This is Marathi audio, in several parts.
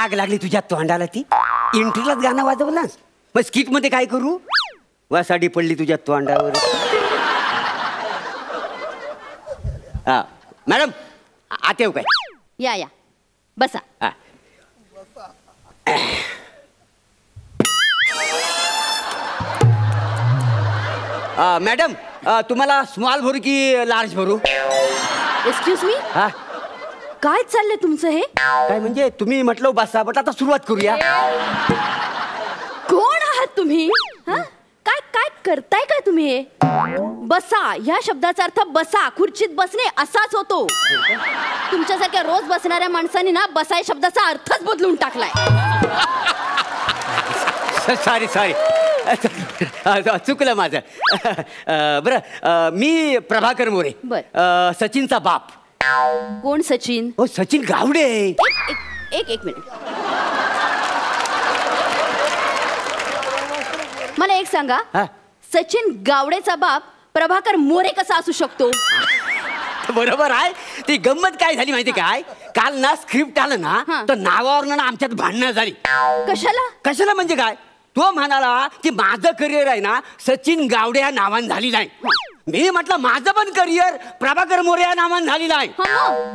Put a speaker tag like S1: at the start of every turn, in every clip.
S1: आग लागली तुझ्या तोंडाला ती एंट्रीलाच गाणं वाजवलास. मग स्किट मध्ये काय करू? वासाडी पडली तुझ्या तोंडावर. हा मॅडम आत येऊ काय?
S2: या या बसा.
S1: मॅडम तुम्हाला स्मॉल भरू की लार्ज भरू?
S2: Excuse me.
S1: हा
S2: काय चाललंय तुमचं हे?
S1: काय म्हणजे तुम्ही म्हटलं बसा बट आता सुरुवात करूया.
S2: कोण आहात तुम्ही? हा काय काय करताय काय तुम्ही हे? बसा ह्या शब्दाचा अर्थ बसा, खुर्चीत बसणे असाच होतो. तुमच्यासारख्या रोज बसणाऱ्या माणसांनी ना बसा या शब्दाचा अर्थच बदलून टाकलाय.
S1: सॉरी सॉरी चुकलं माझं. बरं मी प्रभाकर मोरे. सचिनचा बाप.
S2: कोण सचिन?
S1: हो सचिन गावडे.
S2: एक मिनिट. मला एक सांगा, सचिन गावडेचा बाप प्रभाकर मोरे कसा असू शकतो?
S1: बरोबर आहे. ती गंमत काय झाली माहिती काय? काल ना स्क्रिप्ट आलं ना तर नावावर ना आमच्यात भांडणं झाली.
S2: कशाला?
S1: कशाला म्हणजे काय? तो म्हणाला की माझं करिअर आहे ना सचिन गावडे या नावानं झाली नाही. मी म्हटलं माझं पण करिअर प्रभाकर मोरे या नावानं झालेलं आहे.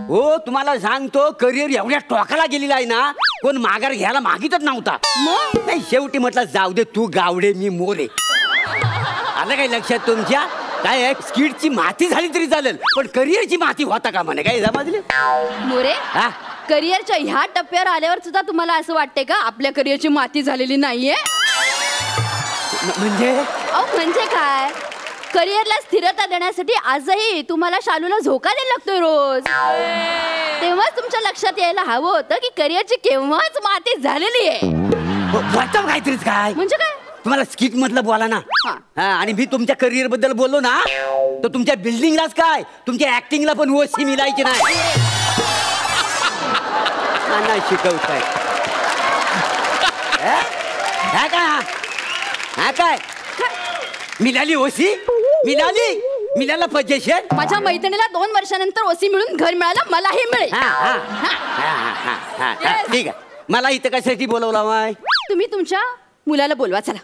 S1: हो तुम्हाला सांगतो करिअर एवढ्या टोकाला गेलेला आहे ना कोण माघार घ्यायला मागितच नव्हता. नाही शेवटी म्हटलं जाऊ दे तू गावडे मी मोरे. आलं काही लक्षात तुमच्या? काय स्किटची माती झाली तरी चालेल पण करिअरची माती होता का म्हणे काय समजले?
S2: मोरे करिअरच्या ह्या टप्प्यावर आल्यावर सुद्धा तुम्हाला असं वाटते का आपल्या करिअरची माती झालेली नाहीये? म्हणजे काय? करिअरला स्थिरता देण्यासाठी आजही तुम्हाला शालूला झोका द्यायला लागतोय रोज. तेव्हाच तुमच्या लक्षात यायला हवं होतं की करिअरची केव्हाच माती झालेली आहे.
S1: काहीतरीच काय
S2: म्हणजे काय?
S1: तुम्हाला स्किट मधलं बोला ना. आणि मी तुमच्या करिअर बद्दल बोललो ना तर तुमच्या बिल्डिंगलाच काय तुमच्या ऍक्टिंगला पण ओसी मिळायची नाही. शिकवताय काय मिळाली ओसी? मिळाला पोझिशन?
S2: माझ्या मैत्रिणीला 2 वर्षानंतर ओसी मिळून घर मिळालं, मलाही मिळेल.
S1: ठीक आहे. मला इथं कशासाठी बोलवला माय?
S2: तुम्ही तुमच्या मुलाला बोलवा. चला.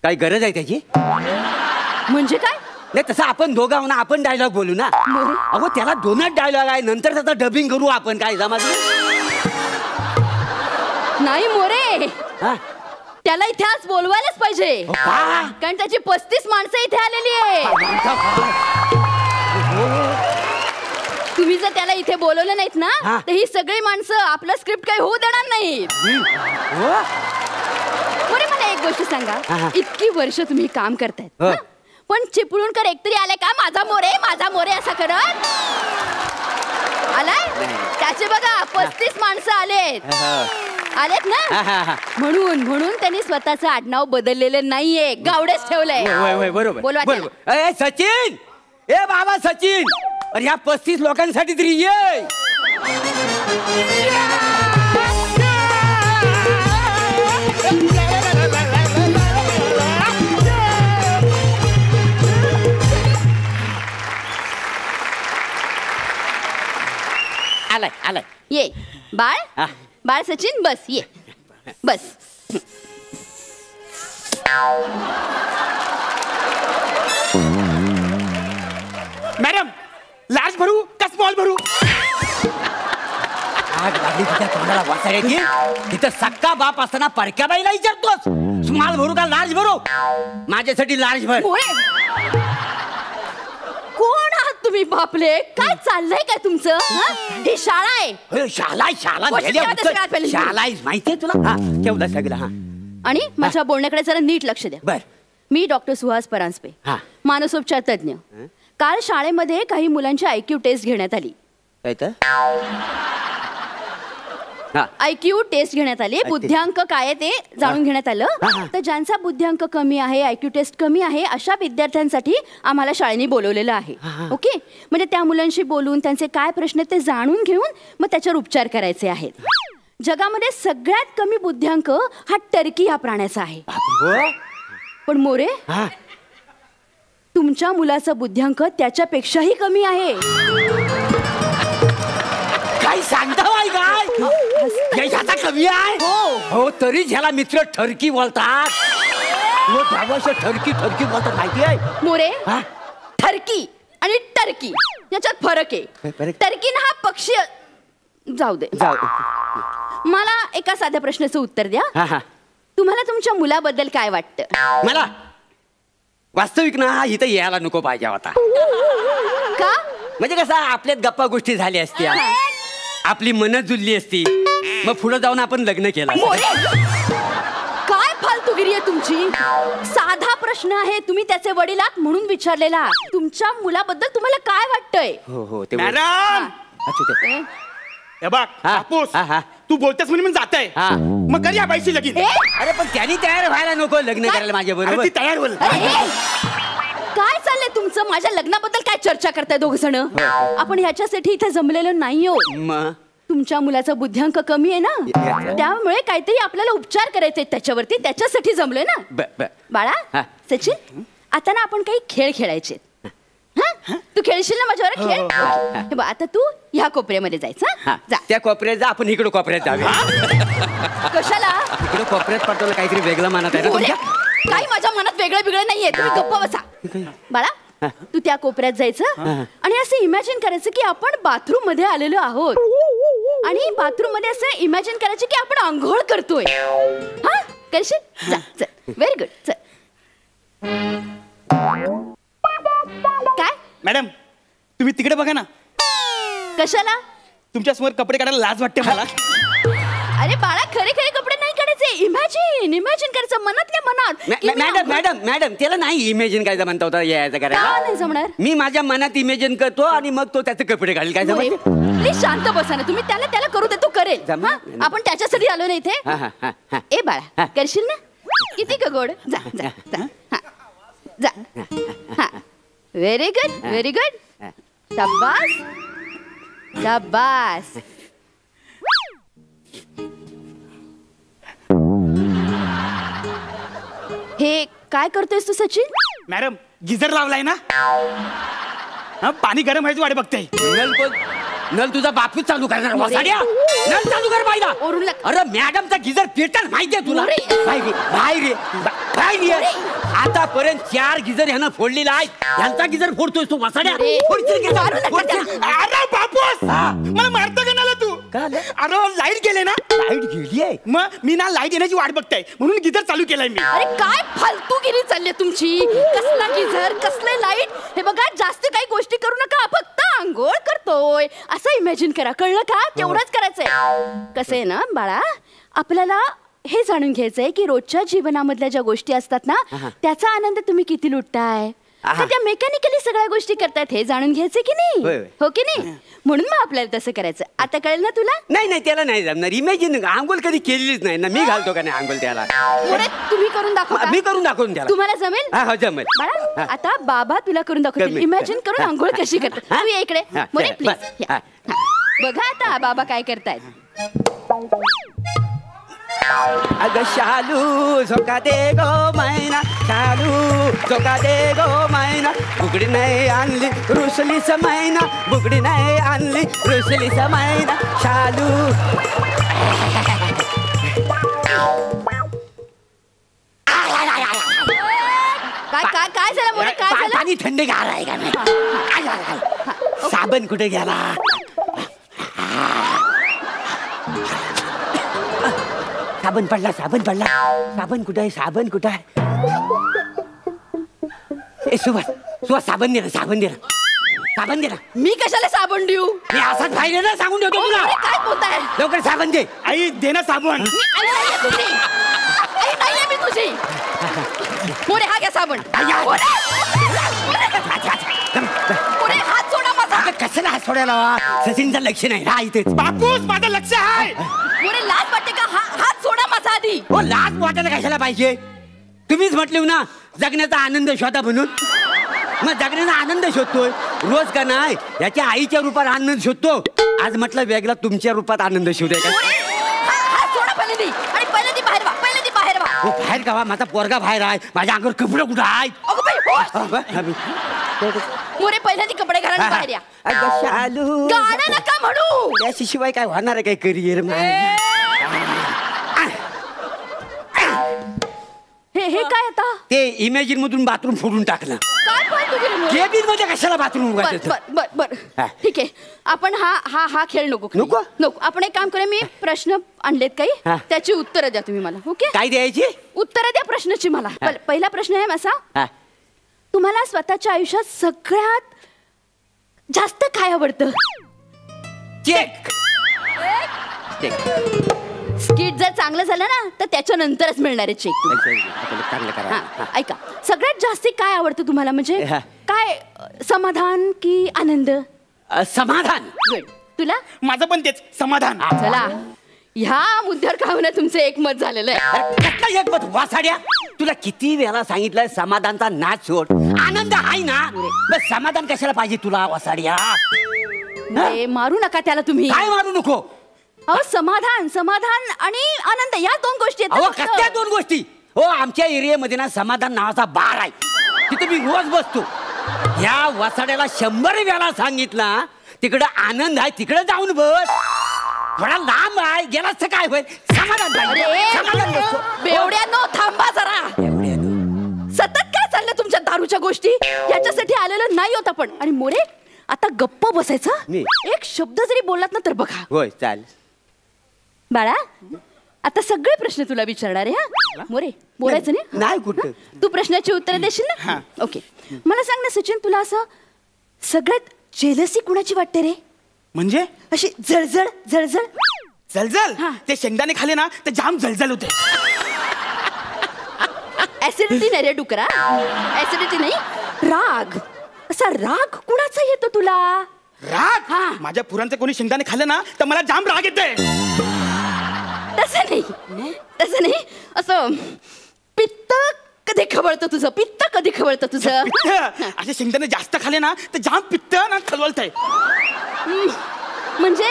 S1: काही गरज आहे त्याची?
S2: म्हणजे काय?
S1: नाही तसं आपण दोघं ना आपण डायलॉग बोलू ना. अहो त्याला 2च डायलॉग आहे नंतर त्याचा डबिंग करू आपण. काय समजलं?
S2: नाही मोरे त्याला इथे आज बोलवायलाच पाहिजे कारण त्याची 35 माणसं इथे आलेली आहे. तुम्ही जर त्याला इथे बोलवलं नाहीत ना तर ही सगळी माणसं आपलं स्क्रिप्ट काही होऊ देणार नाहीत. मोरे मला एक गोष्ट सांगा, इतकी वर्ष तुम्ही काम करतायत पण चिपळूणकर एकतरी आलाय का माझा मोरे असं करत? आलाय? त्याचे बघा 35 माणसं आलेत ना. म्हणून त्यांनी स्वतःचं आडनाव बदललेलं नाहीये, गावडेच ठेवलंय.
S1: बरोबर.
S2: बोलवा
S1: सचिन. ए बाबा सचिन अरे ह्या 35 लोकांसाठी तरी ये. आलाय
S2: ये. बाळ सचिन बस. ये बस.
S1: मॅडम लार्ज भरू का स्मॉल भरू? आग लागली तुझ्या तोंडाला वाचायची. तिथं सक्का बाप असताना परक्या बाईला विचारतोस स्मॉल भरू का लार्ज भरू? माझ्यासाठी लार्ज भर.
S2: कोण आहात तुम्ही बापले? काय चाललंय काय तुमचं? ही शाळा आहे.
S1: शाळा माहितीये तुला? ठेवलं सगळं.
S2: आणि माझ्या बोलण्याकडे जरा नीट लक्ष द्या.
S1: बर.
S2: मी डॉक्टर सुहास परांजपे, मानसोपचार तज्ञ. काल शाळेमध्ये काही मुलांची IQ टेस्ट घेण्यात आली. IQ टेस्ट घेण्यात आली. बुद्ध्यांक काय ते जाणून घेण्यात आलं. तर ज्यांचा बुद्ध्यांक कमी आहे, IQ टेस्ट कमी आहे अशा विद्यार्थ्यांसाठी आम्हाला शाळेने बोलवलेलं आहे. ओके. म्हणजे त्या मुलांशी बोलून त्यांचे काय प्रश्न ते जाणून घेऊन मग त्याच्यावर उपचार करायचे आहेत. जगामध्ये सगळ्यात कमी बुद्ध्यांक हा टर्की या प्राण्याचा आहे. पण मोरे तुमच्या मुलाचा बुद्ध्यांक त्याच्यापेक्षाही कमी आहे.
S1: काय सांगता? आहे काय? ह्याचा कवी आहे हो, तरी ह्याला मित्र ठरकी बोलतात. हो ठरकी ठरकी बोलतात माहिती आहे
S2: मोरे. ठरकी आणि टर्की याच्यात फरक आहे. टर्कीन हा पक्षी. जाऊ दे. मला एका साध्या प्रश्नाचं उत्तर द्या. तुम्हाला तुमच्या मुलाबद्दल काय वाटतं?
S1: मला वास्तविक ना इथं यायला नको पाहिजे होता.
S2: का?
S1: म्हणजे कसं आपल्यात गप्पा गोष्टी झाल्या असत्या, आपली मन जुळली असती, मग पुढे जाऊन आपण लग्न केलं.
S2: काय फालतूगिरी आहे तुमची? साधा प्रश्न आहे, तुम्ही त्याचे वडील आहात म्हणून विचारलेला. तुमच्या मुलाबद्दल तुम्हाला काय वाटतंय?
S1: हो हो ते
S3: बघ बापूस, तू बोलतेस म्हणून जात आहे, मग कधी बाईशी लगीन.
S1: अरे पण त्यांनी तयार व्हायला नको लग्न करायला माझ्या बरोबर.
S3: तयार होईल.
S2: काय चाललंय तुमचं? माझ्या लग्नाबद्दल काय चर्चा करताय दोघ जण? आपण ह्याच्यासाठी इथे जमलेलो नाही हो. तुमच्या मुलाचा बुद्ध्यांक कमी आहे ना, त्यामुळे काहीतरी आपल्याला उपचार करायचे त्याच्यावरती, त्याच्यासाठी जमलोय ना. बाळा सचिन, आता ना आपण काही खेळ खेळायचे. तू खेळशील ना माझ्यावर खेळ? आता तू ह्या कोपऱ्यामध्ये जायचं.
S1: त्या कोपऱ्यात जा, आपण इकडे कोपऱ्यात जाऊया.
S2: कशाला?
S1: इकडे कोपऱ्यात पाठवलं काहीतरी वेगळं मनात आहे ना.
S2: काही माझ्या मनात वेगळं बिगळं नाहीये, तुम्ही गप्प बसा. बाळा तू त्या कोपऱ्यात जायचं आणि असं इमॅजिन करायचं की आपण बाथरूम मध्ये आलेलो आहोत, आणि बाथरूम मध्ये असं इमॅजिन करायचं की आपण आंघोळ करतोय. हा करशील? Very good. चल. काय
S3: मॅडम तुम्ही तिकडे बघा ना.
S2: कशाला?
S3: तुमच्या समोर कपडे काढायला लाज वाटते मला.
S2: अरे बाळा, खरे खरे कपडे नाही काढायचे, इमॅजिन करायचं मनातल्या मनात.
S1: मॅडम मॅडम मॅडम त्याला नाही इमॅजिन काय म्हणता होता यायचं करायला.
S2: नाही जमणार.
S1: मी माझ्या मनात इमॅजिन करतो आणि मग तो त्याचे कपडे घालेल. काय जमत?
S2: प्लीज शांत बसा ना तुम्ही. त्याला करू दे, तो करेल. आपण त्याच्यासाठी आलो ना इथे. ए बाळा करशील ना? किती का गोड. जा जा जा जा. Very good very good. शाबास शाबास. हे काय करतोयस तू सचिन?
S3: मॅडम गिझर लावलाय ना, पाणी गरम व्हायची वाट बघते.
S1: नल तुझा बापूच चालू करणार. नल चालू कर पाहिजे. अरे मॅडमचा गिझर पेटल माहितीये तुला? बाहेर आतापर्यंत 4 गिझर ह्यानं फोडलेला आहे. ह्यांचा गिझर फोडतोय तू. वसाड्या
S3: अरे बापूस, मला मारतो का ना तू? अरे लाईट गेले ना.
S1: लाईट गेली आहे?
S3: मग मी ना लाईट येण्याची वाट बघताय म्हणून गिझर चालू केलाय मी.
S2: अरे काय फालतूगिरी चालली तुमची? कसला गिझर, कसले लाईट? हे बघा, जास्त काही गोष्टी करू नका. फक्त आंघोळ करतोय असं इमॅजिन करा, कळलं का? तेवढंच करायचंय. कसं आहे ना बाळा, आपल्याला हे जाणून घ्यायचंय की रोजच्या जीवनामधल्या ज्या गोष्टी असतात ना, त्याचा आनंद तुम्ही किती लुटताय, त्या मेकॅनिकली सगळ्या गोष्टी करतायत हे जाणून घ्यायचं की नाही? हो की नाही? म्हणून मग आपल्याला तसं करायचं. आता कळेल ना तुला?
S1: नाही त्याला नाही जमणार. इमॅजिन आंघोळ कधी केलेलीच नाही ना. मी घालतो का नाही आंघोळ त्याला?
S2: तुम्ही करून दाखवा.
S1: मी करून दाखवून त्याला.
S2: तुम्हाला जमेल?
S1: हो जमेल.
S2: बाळा आता बाबा तुला करून दाखवतील. इमॅजिन करून आंघोळ कशी करतात. तू ये इकडे. मोरे प्लीज. बघा आता बाबा काय करतायत.
S1: अगं शालू झोका दे गो मैना, शालू झोका दे गो मैना, बुगडी नाही आणली रुसलीच मैना, बुगडी नाही आणली रुसलीच मैना, शालू.
S2: काय झालं मोरे? काय झालं?
S1: पाणी थंड गार आहे का नाही? साबण कुठे गेला? साबण पडला. साबण कुठे आहे? साबण कुठे आहे? ए सुभाष साबण दे ना.
S2: मी कशाला साबण देऊ?
S1: मी असाच बाहेर ना सांगून देतो तुला.
S2: काय बोलताय?
S1: लवकर साबण दे.
S3: आई दे ना साबण.
S2: मी तुझी. मोरे हा घ्या साबण. मोरे हात सोडा माझा.
S1: कशाला हात सोडायला? सचिनचं लक्ष नाही ना इथे.
S3: बापूस माझं लक्ष आहे.
S2: मोरे लाज वाटते का? हात सोडा माझा आधी.
S1: हो लाज वाटायला कशाला पाहिजे? तुम्हीच म्हटले ना जगण्याचा आनंद शोधा म्हणून. मग जगण्याचा आनंद शोधतोय रोज का नाही? याच्या आईच्या रूपात आनंद शोधतो. आज म्हटलं वेगळा तुमच्या रूपात आनंद शोधाय का? हो बाहेर का? माझा पोरगा बाहेर आहे. माझ्या अंगावर कपडे कुठं आहेत?
S2: मोरे पहिल्यांदा कपडे घाला आणि बाहेर या.
S1: अगं शालू,
S2: गाणं नका म्हणू.
S1: त्याशिवाय काय होणार आहे काय करिअर?
S2: हे काय आता?
S1: ते इमॅजिन मधून बाथरूम फोडून टाकलं.
S2: काय पळतो गेले मोरे?
S1: केबिन मध्ये कशाला बाथरूम उगायचं?
S2: बर
S1: हा.
S2: ठीक आहे. आपण हा खेळ नको खेळू. नको. आपण एक काम करूया, मी प्रश्न आणलेत काही,
S1: हा.
S2: त्याची उत्तरं द्या तुम्ही मला. ओके?
S1: काय द्यायची?
S2: उत्तरं द्या प्रश्नाची मला. पहिला प्रश्न आहे असा,
S1: हा.
S2: तुम्हाला स्वतःच्या आयुष्यात सगळ्यात जास्त काय आवडतं?
S1: चेक.
S2: स्किट जर चांगलं झालं ना तर त्याच्यानंतरच मिळणार आहे चेक.
S1: चांगलं करा.
S2: हा, ऐका, सगळ्यात जास्ती काय आवडतं तुम्हाला? म्हणजे
S1: हा.
S2: काय, समाधान की आनंद?
S1: समाधान.
S2: गुड. तुला?
S3: माझं पण तेच, समाधान.
S2: चला, ह्या मुद्द्यावर का होणार तुमचं एकमत झालेलं आहे.
S1: कसला एकमत वासाड्या? तुला किती वेळा सांगितलंय समाधानचा नाच सोड, आनंद आहे ना. बस समाधान कशाला पाहिजे तुला वासाड्या?
S2: मारू नका त्याला तुम्ही.
S1: काय मारू नको?
S2: अहो, समाधान आणि आनंद या दोन गोष्टी आहेत.
S1: अहो, कसल्या दोन गोष्टी? हो, आमच्या एरियामध्ये ना समाधान नावाचा बार आहे, तिथे मी रोज बसतो. या वासाड्याला 100 वेळा सांगितला तिकडं आनंद आहे, तिकडे जाऊन बस. थोडा लांब आहे, गेलास तर काय होईल? समाधान
S2: बेवड्यानो थांबा जरा. सतत काय चाललं तुमच्या दारूच्या गोष्टी? याच्यासाठी आलेलं नाही होत आपण. आणि मोरे, आता गप्प बसायचं. एक शब्द जरी बोललात ना तर बघा.
S1: होय, चाल.
S2: बाळा, आता सगळे प्रश्न तुला विचारणार आहे. हा मोरे, बोलायचं
S1: नाही कुठं.
S2: तू प्रश्नाची उत्तर देशील ना? ओके. मला सांग ना सचिन, तुला असं सगळ्यात जेलसी कुणाची वाटते रे?
S3: म्हणजे
S2: अशी जळजळ.
S3: जलजल. ते शेंगदाणे खाले ना ते जाम जलजल होते.
S2: ऍसिडिटी नाही रे डुकरा, ऍसिडिटी नाही, राग. असा राग कुणाचा येतो तुला?
S3: राग? माझ्या पुरांचे कोणी शेंगदाणे खाल्ले ना तर मला जाम राग येते.
S2: तसं नाही, असं पित्त कधी खवळतं तुझं? पित्त कधी खवळतं तुझं?
S3: असे शेंगदाणे जास्त खाले ना तर जाम पित्त ना खलवलतंय.
S2: म्हणजे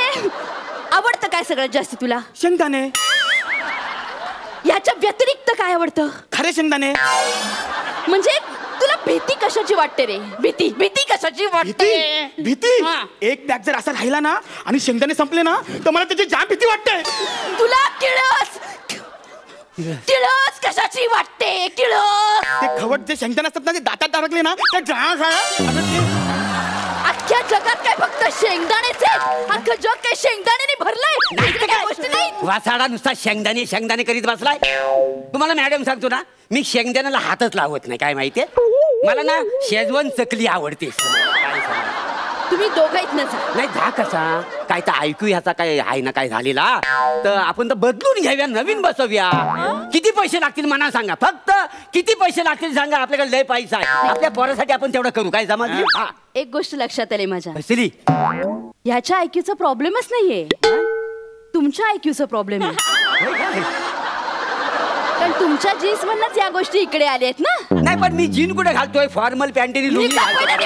S2: आवडतं काय सगळ्यात जास्त तुला?
S3: शेंगदाणे.
S2: याच्या व्यतिरिक्त काय आवडतं?
S3: खरे शेंगदाणे.
S2: म्हणजे तुला भीती कशाची वाटते रे? भीती कशाची वाटते?
S3: भीती? एक बॅग जर असा राहिला ना आणि शेंगदाणे संपले ना तर मला त्याची जाम भीती वाटते.
S2: तुला किळस कशाची वाटते? किळस
S3: ते खवट जे शेंगदाणे असतात ना ते दातात अडकले ना ते
S2: अख्ख्या जगात काय फक्त शेंगदाणेच आहेत? अख्खं जग काय शेंगदाण्याने भरलंय?
S1: वासाडा नुसता शेंगदाणे करीत बसलाय. तुम्हाला मॅडम सांगतो ना, मी शेंगदाण्याला हातच लावत नाही. काय माहितीये, मला ना शेजवान चकली आवडते.
S2: तुम्ही दोघं ना
S1: नाही जा कसा काय तर ऐकू ह्याचा काय आहे ना काय झालेला, तर आपण तर बदलून घेऊया, नवीन बसवूया. किती पैसे लागतील मला सांगा, फक्त किती पैसे लागतील सांगा. आपल्याकडे लय पैसा आहे, आपल्या पोरासाठी आपण तेवढं करू. काय जमा?
S2: एक गोष्ट लक्षात आली माझ्या,
S1: असली
S2: ह्याच्या आयक्यूचा प्रॉब्लेमच नाहीये, तुमच्या आयक्यूचा प्रॉब्लेम आहे. पण तुमच्या जीन्स मधनच या गोष्टी इकडे आल्या आहेत ना.
S1: नाही पण मी जीन कुठे घालतोय? फॉर्मल पॅन्टीनी लुंगी घालतोय.